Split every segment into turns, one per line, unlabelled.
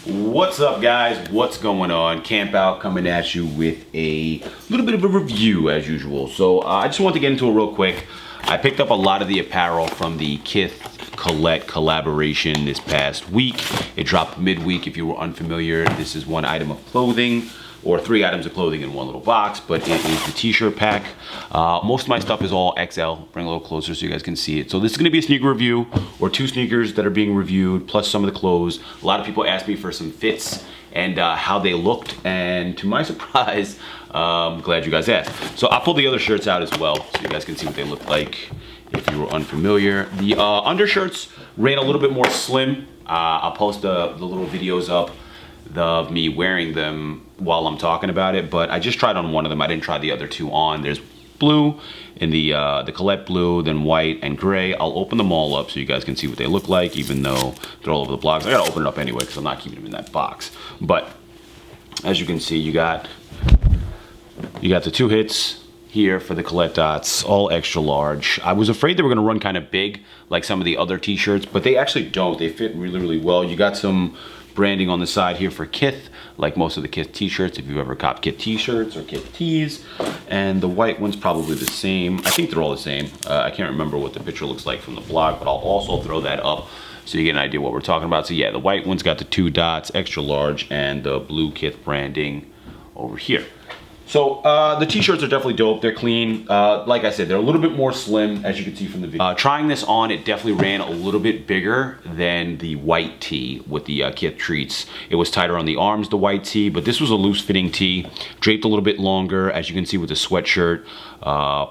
What's up, guys? What's going on? Camp Out coming at you with a little bit of a review as usual. So I just want to get into it real quick. I picked up a lot of the apparel from the Kith Colette collaboration this past week. It dropped midweek. If you were unfamiliar, this is one item of clothing, or 3 items of clothing in one little box, but it is the t-shirt pack. Most of my stuff is all XL. Bring a little closer so you guys can see it. So this is gonna be a sneaker review, or 2 sneakers that are being reviewed, plus some of the clothes. A lot of people asked me for some fits and how they looked, and to my surprise, I'm glad you guys asked. So I'll pull the other shirts out as well, so you guys can see what they look like if you were unfamiliar. The undershirts ran a little bit more slim. I'll post the little videos up of me wearing them while I'm talking about it, but I just tried on one of them. I didn't try the other 2 on. There's blue in the Colette-blue, then white and gray. I'll open them all up so you guys can see what they look like, even though they're all over the blogs. I gotta open it up anyway because I'm not keeping them in that box. But as you can see, you got the 2 hits here for the Colette dots, all extra large. I was afraid they were gonna run kind of big like some of the other t-shirts, but they actually don't. They fit really, really well. You got some branding on the side here for Kith, like most of the Kith t-shirts, if you've ever copped Kith t-shirts or Kith tees. And the white one's probably the same. I think they're all the same. I can't remember what the picture looks like from the blog, but I'll also throw that up so you get an idea what we're talking about. So yeah, the white one's got the 2 dots, extra large, and the blue Kith branding over here. So the t-shirts are definitely dope. They're clean. Like I said, they're a little bit more slim, as you can see from the video. Trying this on, it definitely ran a little bit bigger than the white tee with the Kith treats. It was tighter on the arms, the white tee, but this was a loose fitting tee, draped a little bit longer, as you can see with the sweatshirt.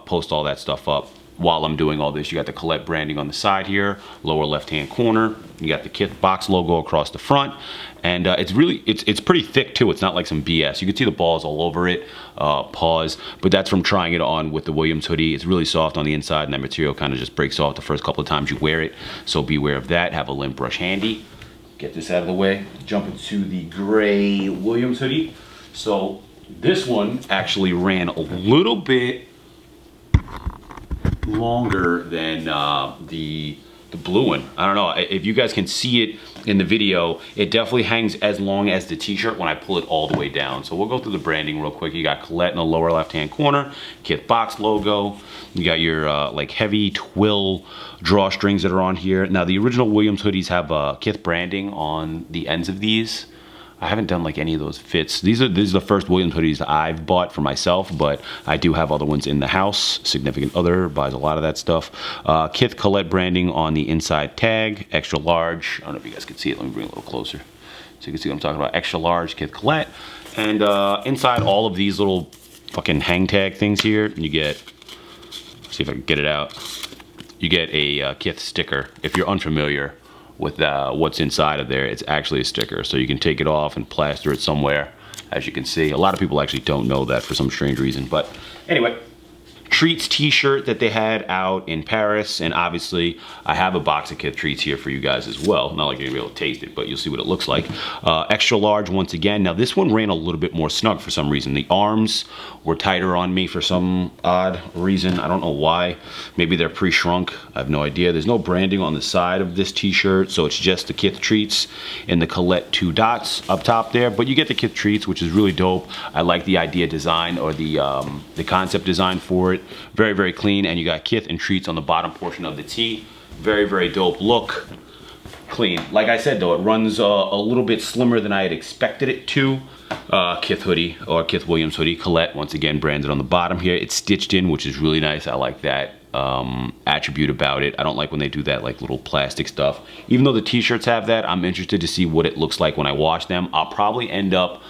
Post all that stuff up while I'm doing all this. You got the Colette branding on the side here, lower left-hand corner. You got the Kith box logo across the front. And it's pretty thick too. It's not like some BS. You can see the balls all over it, paws, but that's from trying it on with the Williams hoodie. It's really soft on the inside, and that material kind of just breaks off the first couple of times you wear it. So beware of that. Have a lint brush handy. Get this out of the way. Jump into the gray Williams hoodie. So this one actually ran a little bit longer than the blue one. I don't know if you guys can see it in the video. It definitely hangs as long as the t-shirt when I pull it all the way down. So we'll go through the branding real quick. You got Colette in the lower left hand corner, Kith box logo. You got your like heavy twill drawstrings that are on here. Now the original Williams hoodies have Kith branding on the ends of these. I haven't done like any of those fits. These are the first Williams hoodies I've bought for myself, but I do have other ones in the house. Significant other buys a lot of that stuff. Kith Colette branding on the inside tag, extra large. I don't know if you guys can see it. Let me bring it a little closer so you can see what I'm talking about. Extra large Kith Colette. And inside all of these little fucking hang tag things here, you get, let's see if I can get it out. You get a Kith sticker. If you're unfamiliar with what's inside of there, it's actually a sticker, so you can take it off and plaster it somewhere. As you can see, a lot of people actually don't know that for some strange reason, but anyway, treats t-shirt that they had out in Paris, and obviously I have a box of Kith treats here for you guys as well. Not like you're gonna be able to taste it, but you'll see what it looks like. Extra large once again. Now this one ran a little bit more snug for some reason. The arms were tighter on me for some odd reason. I don't know why. Maybe they're pre-shrunk. I have no idea. There's no branding on the side of this t-shirt, so it's just the Kith treats and the Colette 2 dots up top there. But you get the Kith treats, which is really dope. I like the idea design, or the concept design for it. Very, very clean, and you got Kith and treats on the bottom portion of the tee. Very, very dope look. Clean. Like I said though, it runs a little bit slimmer than I had expected it to. Kith hoodie, or Kith Williams hoodie. Colette, once again, branded on the bottom here. It's stitched in, which is really nice. I like that attribute about it. I don't like when they do that like little plastic stuff. Even though the t-shirts have that, I'm interested to see what it looks like when I wash them. I'll probably end up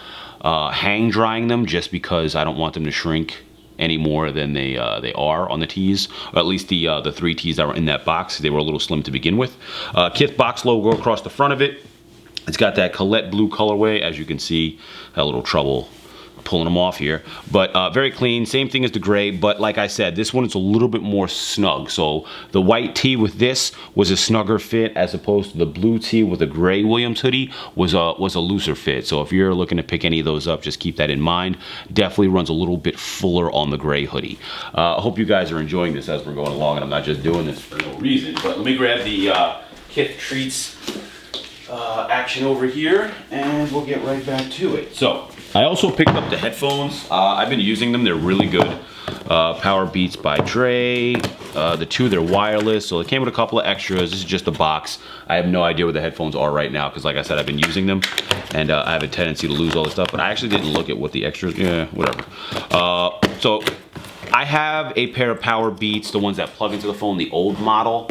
hang drying them, just because I don't want them to shrink any more than they are on the tees, or at least the 3 tees that were in that box. They were a little slim to begin with. Kith box logo across the front of it. It's got that Colette-blue colorway. As you can see, had a little trouble pulling them off here, but very clean. Same thing as the gray, but like I said, this one is a little bit more snug. So the white tee with this was a snugger fit, as opposed to the blue tee with a gray Williams hoodie was a looser fit. So if you're looking to pick any of those up, just keep that in mind. Definitely runs a little bit fuller on the gray hoodie. I hope you guys are enjoying this as we're going along, and I'm not just doing this for no reason. But let me grab the Kith treats action over here, and we'll get right back to it. So I also picked up the headphones. I've been using them. They're really good. Powerbeats by Dre. The two, they're wireless, so it came with a couple of extras. This is just a box. I have no idea where the headphones are right now because, like I said, I've been using them, and I have a tendency to lose all this stuff, but I actually didn't look at what the extras, yeah, whatever. So I have a pair of Powerbeats, the ones that plug into the phone, the old model.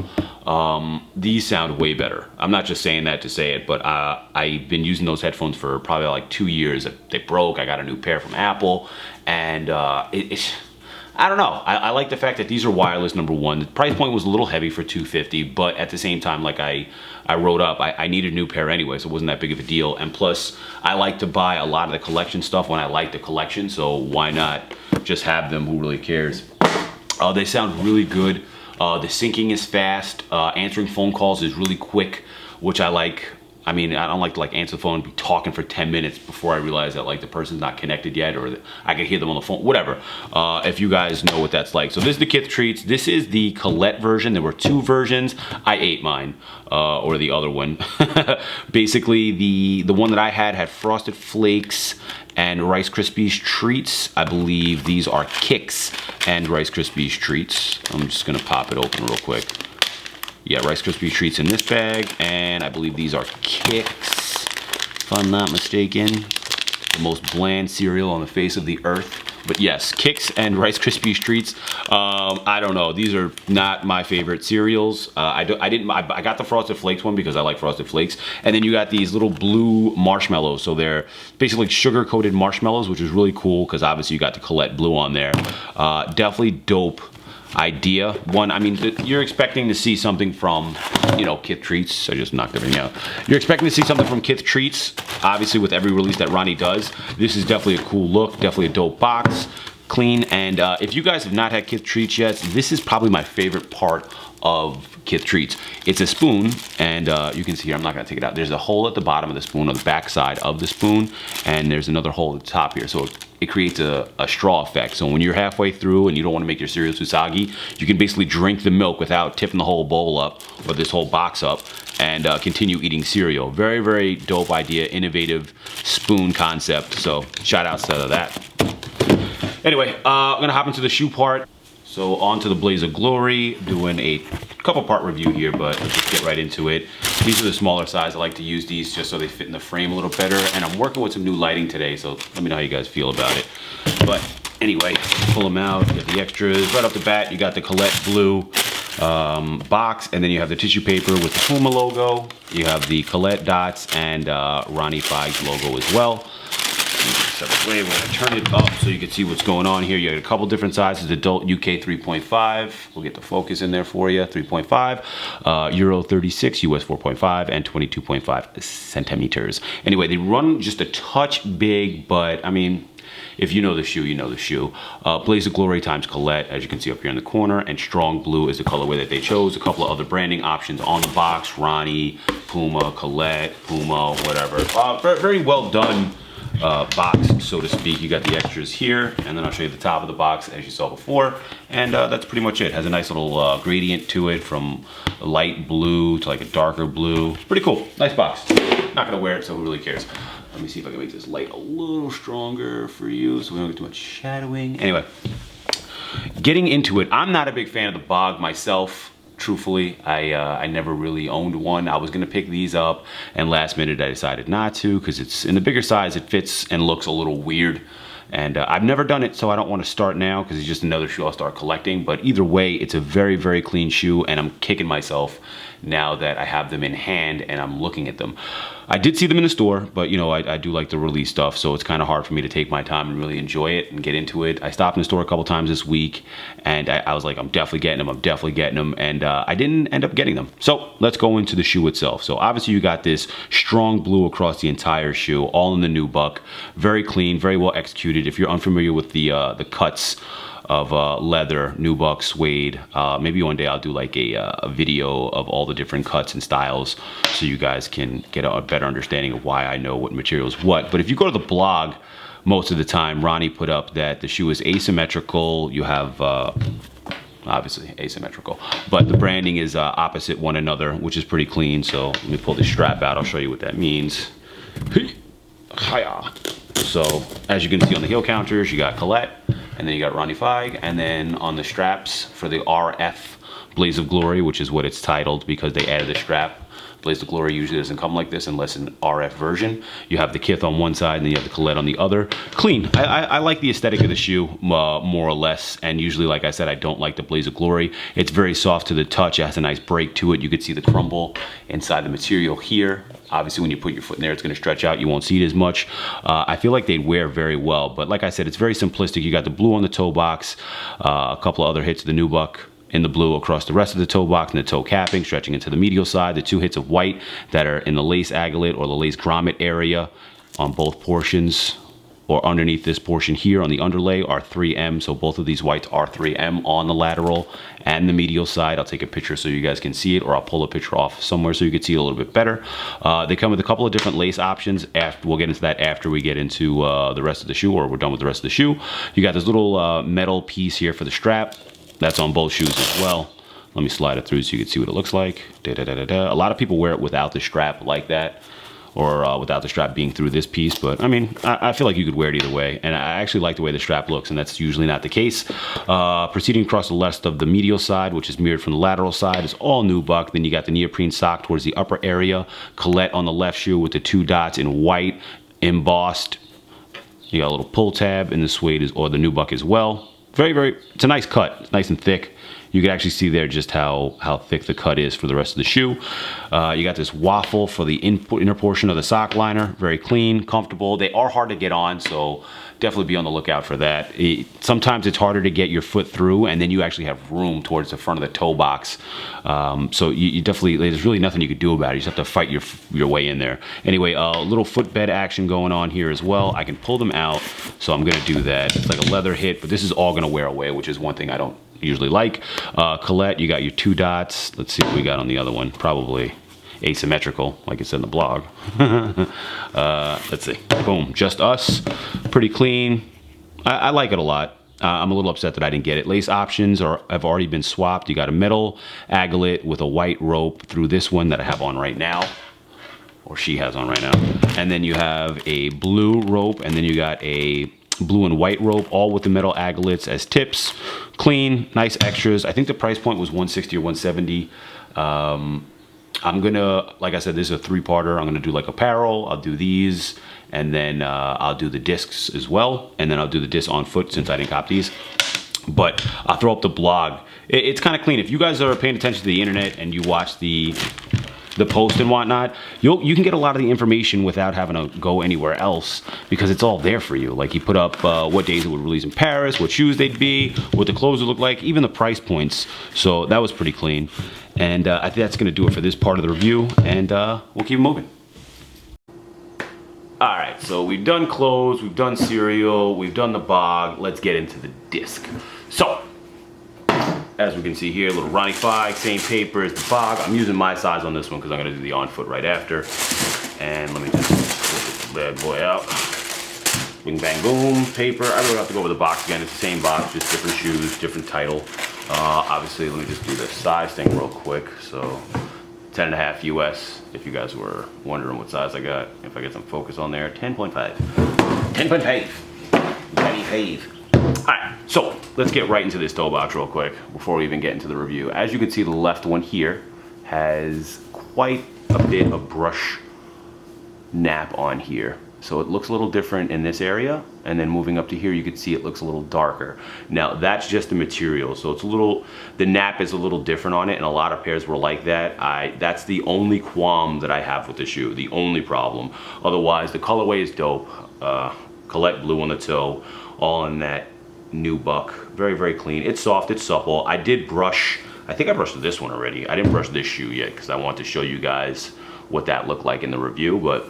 These sound way better. I'm not just saying that to say it, but I've been using those headphones for probably like 2 years. They broke. I got a new pair from Apple, and it's I don't know. I like the fact that these are wireless, number one. The price point was a little heavy for $250, but at the same time, like I wrote up, I needed a new pair anyway, so it wasn't that big of a deal. And plus, I like to buy a lot of the collection stuff when I like the collection, so why not just have them? Who really cares? They sound really good. The syncing is fast. Answering phone calls is really quick, which I like. I mean, I don't like to answer the phone and be talking for 10 minutes before I realize that the person's not connected yet, or that I can hear them on the phone, whatever. If you guys know what that's like. So this is the Kith Treats. This is the Colette version. There were 2 versions. I ate mine, or the other one. Basically, the one that I had Frosted Flakes and Rice Krispies Treats. I believe these are Kicks and Rice Krispies Treats. I'm just gonna pop it open real quick. Yeah, Rice Krispies Treats in this bag, and I believe these are Kicks, if I'm not mistaken. The most bland cereal on the face of the earth. But yes, Kicks and Rice Krispies Treats. I don't know, these are not my favorite cereals. I got the Frosted Flakes one because I like Frosted Flakes. And then you got these little blue marshmallows. So they're basically sugar-coated marshmallows, which is really cool because obviously you got the Colette-blue on there. Definitely dope idea. One, I mean, you're expecting to see something from, you know, Kith Treats. I just knocked everything out. You're expecting to see something from Kith Treats, obviously, with every release that Ronnie does. This is definitely a cool look, definitely a dope box, clean. And if you guys have not had Kith Treats yet, this is probably my favorite part of Kith Treats. It's a spoon, and you can see here, I'm not gonna take it out. There's a hole at the bottom of the spoon, on the back side of the spoon, and there's another hole at the top here. So it creates a straw effect. So when you're halfway through and you don't want to make your cereal too soggy, you can basically drink the milk without tipping the whole bowl up, or this whole box up, and continue eating cereal. Very, very dope idea, innovative spoon concept. So shout outs to that. Anyway, I'm gonna hop into the shoe part. So on to the Blaze of Glory, doing a couple part review here, but let's just get right into it. These are the smaller size. I like to use these just so they fit in the frame a little better. And I'm working with some new lighting today, so let me know how you guys feel about it. But anyway, pull them out, you get the extras. Right off the bat, you got the Colette-blue box, and then you have the tissue paper with the Puma logo. You have the Colette dots and Ronnie Fieg's logo as well. We're gonna turn it up so you can see what's going on here. You got a couple different sizes: adult UK 3.5. We'll get the focus in there for you. 3.5, Euro 36, US 4.5, and 22.5 centimeters. Anyway, they run just a touch big, but I mean, if you know the shoe, you know the shoe. Blaze of Glory times Colette, as you can see up here in the corner, and Strong Blue is the colorway that they chose. A couple of other branding options on the box: Ronnie, Puma, Colette, Puma, whatever. Very well done box, so to speak. You got the extras here, and then I'll show you the top of the box as you saw before, and that's pretty much it. Has a nice little gradient to it, from a light blue to like a darker blue. Pretty cool, nice box. Not gonna wear it, so who really cares? Let me see if I can make this light a little stronger for you so we don't get too much shadowing. Anyway, getting into it, I'm not a big fan of the Bog myself. Truthfully, I never really owned one. I was gonna pick these up, and last minute I decided not to, because it's in the bigger size, it fits and looks a little weird. And I've never done it, so I don't want to start now, because it's just another shoe I'll start collecting. But either way, it's a very, very clean shoe, and I'm kicking myself now that I have them in hand and I'm looking at them. I did see them in the store, but you know, I do like the release stuff, so it's kind of hard for me to take my time and really enjoy it and get into it. I stopped in the store a couple times this week, and I was like, I'm definitely getting them, and I didn't end up getting them. So let's go into the shoe itself. So obviously you got this strong blue across the entire shoe, all in the nubuck. Very clean, very well executed. If you're unfamiliar with the cuts of leather, nubuck, suede. Maybe one day I'll do like a video of all the different cuts and styles, so you guys can get a better understanding of why I know what material is what. But if you go to the blog, most of the time Ronnie put up that the shoe is asymmetrical. You have, I obviously asymmetrical, but the branding is opposite one another, which is pretty clean. So let me pull this strap out. I'll show you what that means. So as you can see on the heel counters, you got Colette, and then you got Ronnie Fieg, and then on the straps for the RF Blaze of Glory, which is what it's titled because they added the strap. Blaze of Glory usually doesn't come like this unless an RF version. You have the Kith on one side and then you have the Colette on the other. Clean. I like the aesthetic of the shoe more or less, and usually, like I said, I don't like the Blaze of Glory. It's very soft to the touch. It has a nice break to it. You could see the crumble inside the material here. Obviously, when you put your foot in there, it's going to stretch out. You won't see it as much. I feel like they'd wear very well, but like I said, it's very simplistic. You got the blue on the toe box, a couple of other hits of the nubuck in the blue across the rest of the toe box and the toe capping stretching into the medial side. The 2 hits of white that are in the lace aglet or the lace grommet area on both portions, or underneath this portion here on the underlay, are 3M. So both of these whites are 3M on the lateral and the medial side. I'll take a picture so you guys can see it, or I'll pull a picture off somewhere so you can see it a little bit better. They come with a couple of different lace options. We'll get into that after we get into the rest of the shoe, or we're done with the rest of the shoe. You got this little metal piece here for the strap. That's on both shoes as well. Let me slide it through so you can see what it looks like. A lot of people wear it without the strap like that, or without the strap being through this piece, but I mean, I feel like you could wear it either way, and I actually like the way the strap looks, and that's usually not the case. Proceeding across the rest of the medial side, which is mirrored from the lateral side, is all nubuck. Then you got the neoprene sock towards the upper area, Colette on the left shoe with the 2 dots in white, embossed. You got a little pull tab in the suede or the nubuck as well. It's a nice cut. It's nice and thick. You can actually see there just how thick the cut is for the rest of the shoe. You got this waffle for the inner portion of the sock liner. Very clean, comfortable. They are hard to get on, so definitely be on the lookout for that. Sometimes it's harder to get your foot through, and then you actually have room towards the front of the toe box. So you definitely, there's really nothing you could do about it. You just have to fight your way in there. Anyway, a little footbed action going on here as well. I can pull them out, so I'm gonna do that. It's like a leather hit, but this is all gonna wear away, which is one thing I don't usually like. Colette, you got your 2 dots. Let's see what we got on the other one. Probably asymmetrical, like it said in the blog. Let's see. Boom, just us. Pretty clean. I like it a lot. I'm a little upset that I didn't get it. Lace options have already been swapped. You got a metal aglet with a white rope through this one that I have on right now, or she has on right now. And then you have a blue rope, and then you got a blue and white rope, all with the metal aglets as tips. Clean, nice extras. I think the price point was $160 or $170. I'm gonna, like I said, this is a 3-parter. I'm gonna do like apparel, I'll do these, and then I'll do the discs as well, and then I'll do the discs on foot since I didn't cop these. But I'll throw up the blog. It's kind of clean. If you guys are paying attention to the internet and you watch the post and whatnot, you can get a lot of the information without having to go anywhere else, because it's all there for you. Like, you put up what days it would release in Paris, what shoes they'd be, what the clothes would look like, even the price points. So that was pretty clean. And I think that's gonna do it for this part of the review, and we'll keep moving. All right, so we've done clothes, we've done cereal, we've done the bog. Let's get into the disc. So, as we can see here, little Ronnie Fieg, same paper as the bog. I'm using my size on this one because I'm gonna do the on foot right after. And let me just pull this bad boy out. Bing, bang, boom, paper. I don't have to go over the box again. It's the same box, just different shoes, different title. Obviously, let me just do the size thing real quick. So, 10.5 US, if you guys were wondering what size I got. If I get some focus on there, 10.5. 10.5. Penny pave. Alright, so let's get right into this toe box real quick before we even get into the review. As you can see, the left one here has quite a bit of brush nap on here. So it looks a little different in this area, and then moving up to here, you can see it looks a little darker. Now, that's just the material, so it's a little, the nap is a little different on it, and a lot of pairs were like that. That's the only qualm that I have with the shoe, the only problem. Otherwise, the colorway is dope. Colette-blue on the toe, all in that nubuck. Very, very clean. It's soft, it's supple. I did brush, I think I brushed this one already. I didn't brush this shoe yet because I want to show you guys what that looked like in the review, but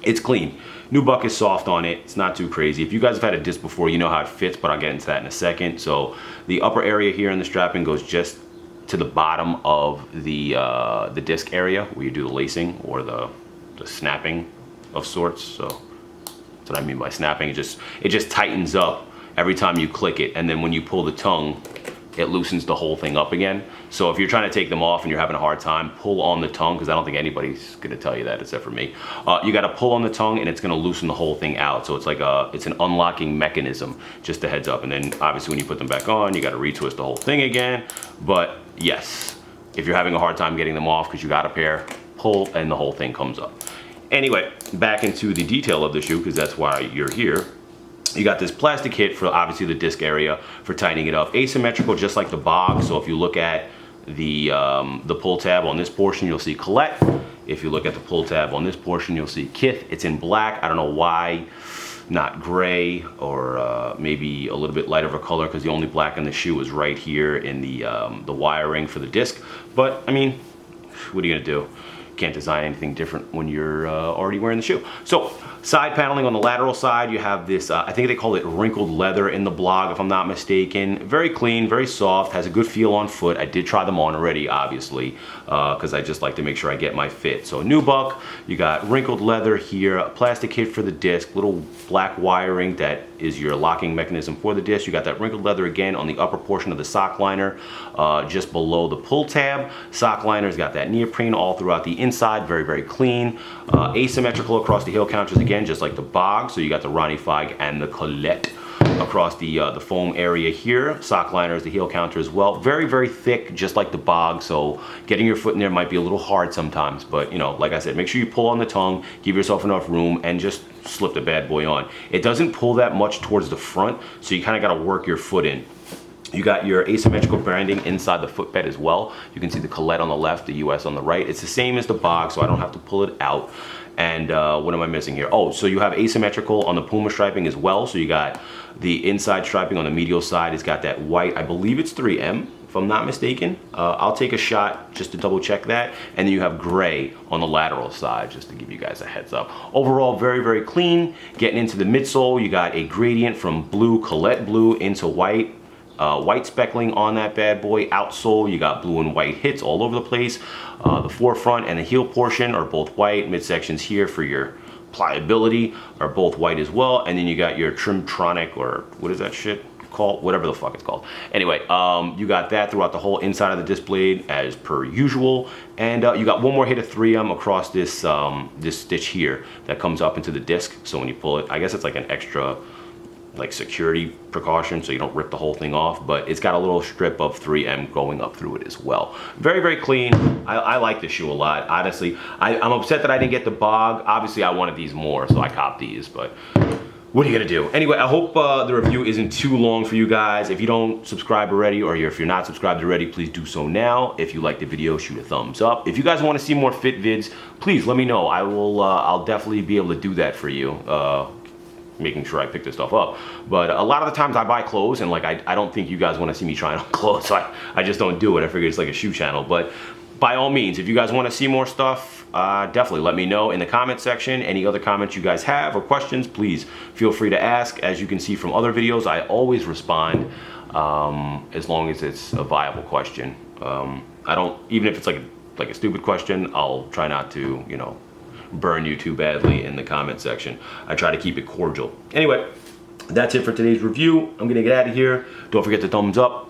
it's clean. Nubuck is soft on it. It's not too crazy. If you guys have had a disc before, you know how it fits, but I'll get into that in a second. So the upper area here in the strapping goes just to the bottom of the disc area where you do the lacing or the snapping of sorts. So that's what I mean by snapping. It just tightens up every time you click it, and then when you pull the tongue it loosens the whole thing up again. So if you're trying to take them off and you're having a hard time, pull on the tongue, because I don't think anybody's gonna tell you that except for me. You gotta pull on the tongue and it's gonna loosen the whole thing out. So it's like it's an unlocking mechanism, just a heads up. And then obviously when you put them back on, you gotta retwist the whole thing again. But yes, if you're having a hard time getting them off because you got a pair, pull and the whole thing comes up. Anyway, back into the detail of the shoe, because that's why you're here. You got this plastic hit for obviously the disc area for tightening it up. Asymmetrical, just like the Bog. So if you look at the pull tab on this portion, you'll see Colette. If you look at the pull tab on this portion, you'll see Kith. It's in black. I don't know why not gray, or maybe a little bit lighter of a color, because the only black in the shoe is right here in the wiring for the disc. But I mean, what are you gonna do? Can't design anything different when you're already wearing the shoe. So side paneling on the lateral side, you have this, I think they call it wrinkled leather in the blog, if I'm not mistaken. Very clean, very soft, has a good feel on foot. I did try them on already, obviously, because I just like to make sure I get my fit. So nubuck, you got wrinkled leather here, a plastic kit for the disc, little black wiring that is your locking mechanism for the disc. You got that wrinkled leather again on the upper portion of the sock liner, just below the pull tab. Sock liner's got that neoprene all throughout the inside, very, very clean. Asymmetrical across the heel counters again, just like the Bog. So you got the Ronnie Fieg and the Colette across the foam area here. Sock liner is the heel counter as well. Very, very thick, just like the Bog. So getting your foot in there might be a little hard sometimes, but you know, like I said, make sure you pull on the tongue, give yourself enough room, and just slip the bad boy on. It doesn't pull that much towards the front, so you kind of got to work your foot in. You got your asymmetrical branding inside the footbed as well. You can see the Colette on the left, the US on the right. It's the same as the Bog, so I don't have to pull it out. And what am I missing here? Oh, so you have asymmetrical on the Puma striping as well. So you got the inside striping on the medial side. It's got that white, I believe it's 3M, if I'm not mistaken. I'll take a shot just to double check that. And then you have gray on the lateral side, just to give you guys a heads up. Overall, very, very clean. Getting into the midsole, you got a gradient from blue, Colette-blue into white. White speckling on that bad boy. Outsole, you got blue and white hits all over the place. The forefront and the heel portion are both white. Midsections here for your pliability are both white as well. And then you got your Trimtronic, or what is that shit called? Whatever the fuck it's called. Anyway, you got that throughout the whole inside of the disc blade as per usual. And you got one more hit of 3M across this, this stitch here that comes up into the disc. So when you pull it, I guess it's like an extra like security precaution so you don't rip the whole thing off, but it's got a little strip of 3M going up through it as well. Very, very clean. I like this shoe a lot, honestly. I'm upset that I didn't get the Bog. Obviously I wanted these more, so I copped these, but what are you gonna do? Anyway, I hope the review isn't too long for you guys. If you don't subscribe already, or if you're not subscribed already, please do so now. If you like the video, shoot a thumbs up. If you guys want to see more fit vids, please let me know. I will, I'll definitely be able to do that for you. Making sure I pick this stuff up. But a lot of the times I buy clothes and like I don't think you guys want to see me trying on clothes, so I just don't do it. I figure it's like a shoe channel. But by all means, if you guys want to see more stuff, definitely let me know in the comment section. Any other comments you guys have or questions, please feel free to ask. As you can see from other videos, I always respond as long as it's a viable question. I don't, even if it's like a stupid question, I'll try not to, you know, burn you too badly in the comment section. I try to keep it cordial. Anyway, that's it for today's review. I'm gonna get out of here. Don't forget to thumbs up,